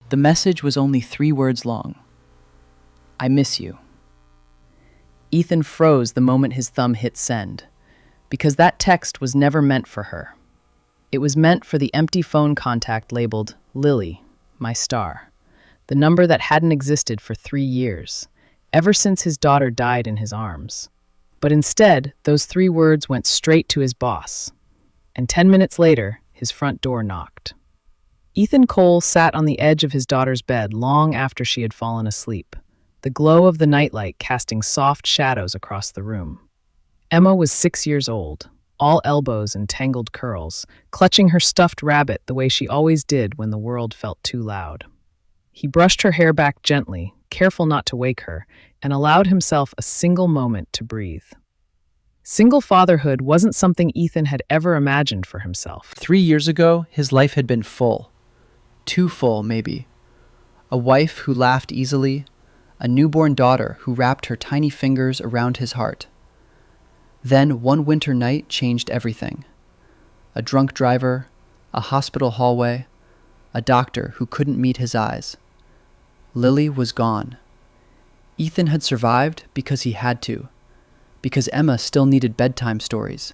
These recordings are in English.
The message was only 3 words long. I miss you. Ethan froze the moment his thumb hit send, because that text was never meant for her. It was meant for the empty phone contact labeled Lily, my star, the number that hadn't existed for 3 years, ever since his daughter died in his arms. But instead, those 3 words went straight to his boss, and 10 minutes later, his front door knocked. Ethan Cole sat on the edge of his daughter's bed long after she had fallen asleep, the glow of the nightlight casting soft shadows across the room. Emma was 6 years old, all elbows and tangled curls, clutching her stuffed rabbit the way she always did when the world felt too loud. He brushed her hair back gently, careful not to wake her, and allowed himself a single moment to breathe. Single fatherhood wasn't something Ethan had ever imagined for himself. 3 years ago, his life had been full. Too full, maybe. A wife who laughed easily, a newborn daughter who wrapped her tiny fingers around his heart. Then one winter night changed everything. A drunk driver, a hospital hallway, a doctor who couldn't meet his eyes. Lily was gone. Ethan had survived because he had to, because Emma still needed bedtime stories,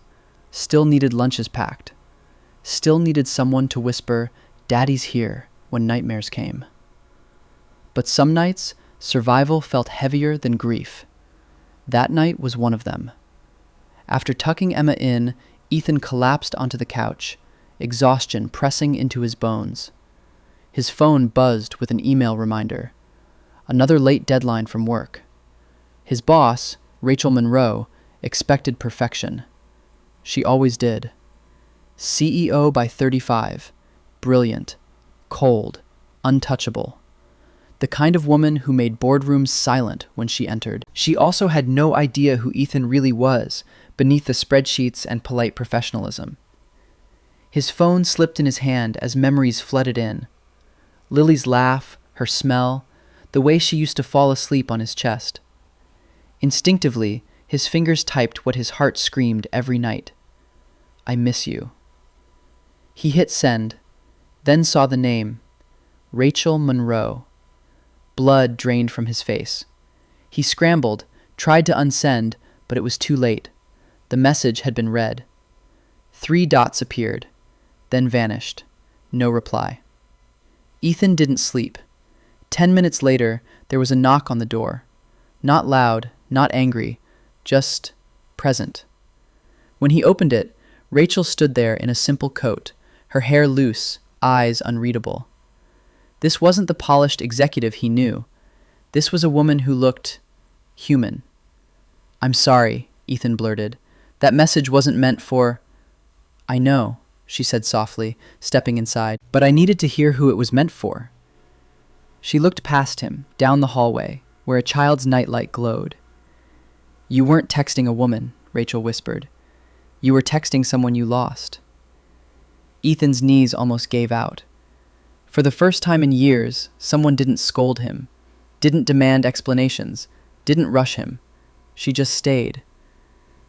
still needed lunches packed, still needed someone to whisper, "Daddy's here," when nightmares came. But some nights, survival felt heavier than grief. That night was one of them. After tucking Emma in, Ethan collapsed onto the couch, exhaustion pressing into his bones. His phone buzzed with an email reminder. Another late deadline from work. His boss, Rachel Monroe, expected perfection. She always did. CEO by 35. Brilliant. Cold. Untouchable. The kind of woman who made boardrooms silent when she entered. She also had no idea who Ethan really was, beneath the spreadsheets and polite professionalism. His phone slipped in his hand as memories flooded in. Lily's laugh, her smell, the way she used to fall asleep on his chest. Instinctively, his fingers typed what his heart screamed every night. I miss you. He hit send, then saw the name, Rachel Monroe. Blood drained from his face. He scrambled, tried to unsend, but it was too late. The message had been read. 3 dots appeared, then vanished. No reply. Ethan didn't sleep. 10 minutes later, there was a knock on the door. Not loud, not angry, just present. When he opened it, Rachel stood there in a simple coat, her hair loose, eyes unreadable. This wasn't the polished executive he knew. This was a woman who looked human. I'm sorry, Ethan blurted. That message wasn't meant for... I know, she said softly, stepping inside, but I needed to hear who it was meant for. She looked past him, down the hallway, where a child's nightlight glowed. You weren't texting a woman, Rachel whispered. You were texting someone you lost. Ethan's knees almost gave out. For the first time in years, someone didn't scold him, didn't demand explanations, didn't rush him. She just stayed.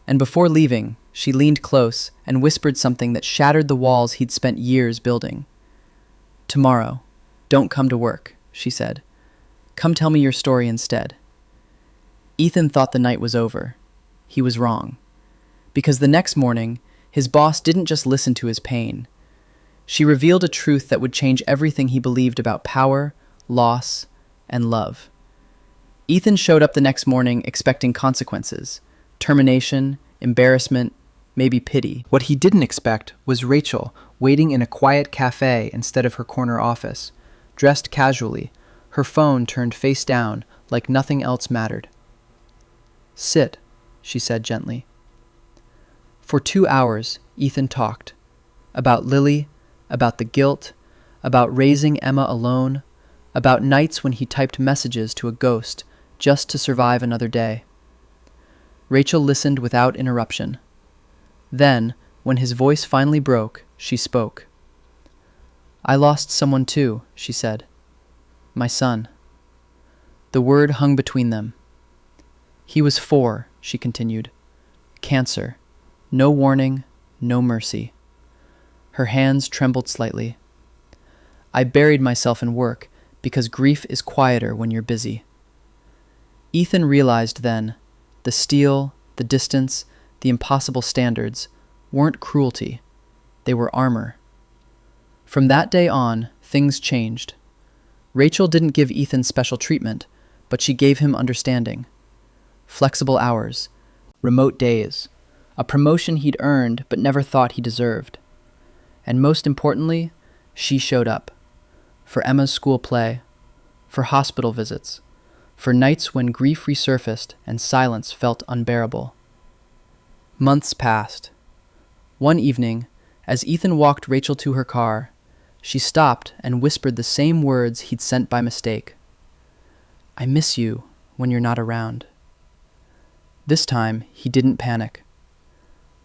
And before leaving, she leaned close and whispered something that shattered the walls he'd spent years building. Tomorrow, don't come to work, she said. Come tell me your story instead. Ethan thought the night was over. He was wrong. Because the next morning, his boss didn't just listen to his pain. She revealed a truth that would change everything he believed about power, loss, and love. Ethan showed up the next morning expecting consequences, termination, embarrassment, maybe pity. What he didn't expect was Rachel waiting in a quiet cafe instead of her corner office, dressed casually, her phone turned face down like nothing else mattered. Sit, she said gently. For 2 hours, Ethan talked. About Lily, about the guilt, about raising Emma alone, about nights when he typed messages to a ghost just to survive another day. Rachel listened without interruption. Then, when his voice finally broke, she spoke. I lost someone too, she said. My son. The word hung between them. He was 4, she continued. Cancer. No warning, no mercy. Her hands trembled slightly. I buried myself in work, because grief is quieter when you're busy. Ethan realized then the steel, the distance, the impossible standards weren't cruelty, they were armor. From that day on, things changed. Rachel didn't give Ethan special treatment, but she gave him understanding. Flexible hours, remote days, a promotion he'd earned but never thought he deserved. And most importantly, she showed up. For Emma's school play, for hospital visits, for nights when grief resurfaced and silence felt unbearable. Months passed. One evening, as Ethan walked Rachel to her car, she stopped and whispered the same words he'd sent by mistake. "I miss you when you're not around." This time, he didn't panic.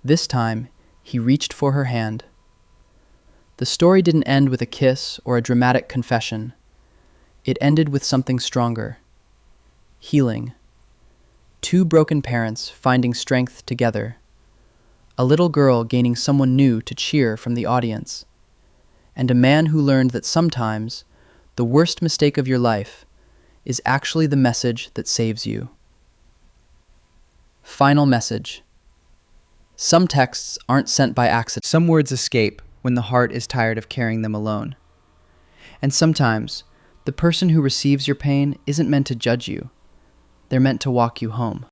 This time, he reached for her hand. The story didn't end with a kiss or a dramatic confession. It ended with something stronger. Healing. Two broken parents finding strength together. A little girl gaining someone new to cheer from the audience. And a man who learned that sometimes the worst mistake of your life is actually the message that saves you. Final message. Some texts aren't sent by accident. Some words escape when the heart is tired of carrying them alone. And sometimes, the person who receives your pain isn't meant to judge you. They're meant to walk you home.